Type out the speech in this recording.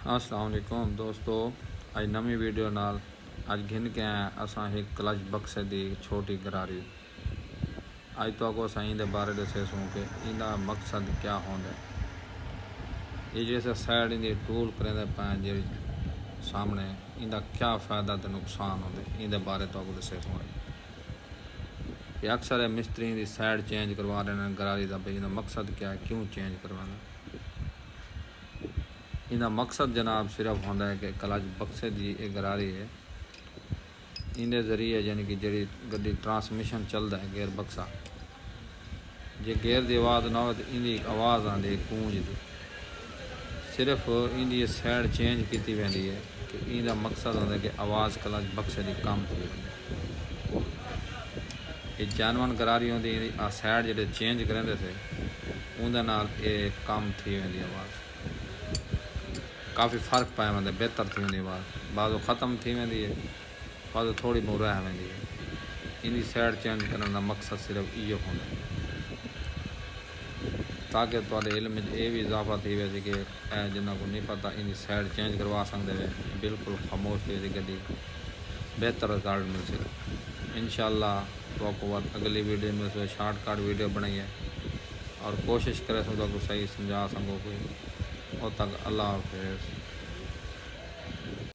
अस्सलाम वालेकुम दोस्तों, अज नवी वीडियो नाल अज घिन के आए असां एक क्लच बक्से की छोटी गरारी। अज तो अस इंदे बारे दसेसूँ कि इंदा मकसद क्या होंदा है। ये जैसे साइड इंदी टूल करेंदे पे जी सामने इंदा क्या फ़ायदा तो नुकसान होंदे इंदे बारे तो दसेसूँ। ये अक्सर है मिस्त्री की साइड चेंज करवा रहे हैं गरारी का, भाई इंदा मकसद क्या है, क्यों चेंज करवाना। इनका मकसद जनाब सिर्फ होंदा है कि क्लच बक्से की एक गरारी है, इंदे जरिए यानी कि जी गड्डी ट्रांसमिशन चलता है गेयर बक्सा, जे गेयर की आवाज़ ना हो तो इंदी आवाज़ आती है गूंज की। सिर्फ इंदी साइड चेंज की वेंदी है कि इंदा मकसद होंदा है कि आवाज़ क्लच बक्से की कम थी वञे। ये जानवन गरारी होंदी साइड जो चेंज करेंदे थे उनके नाल ये कम थी वेंदी आवाज़, काफ़ी फ़र्क पाया वेंदा, बेहतर थी वेंदी आवाज़, बाद ख़त्म थी वेंदी है, बाद थोड़ी बहुत रह वेंदी है। इनकी साइड चेंज करने का मकसद सिर्फ इो होंदा है ताकि तुहाडे इल्म ये भी इजाफा थी वैसे कि जिन्होंने को नहीं पता इनकी साइड चेंज करवा सकते वे, बिल्कुल खामोश हुई गड्डी, बेहतर रिजल्ट मिल सके। इंशाअल्लाह तो आपको बाद अगली वीडियो में से शॉर्टकट वीडियो बनाई है और कोशिश करें तो सही समझा सको कोई। और तक अल्लाह हाफिज़।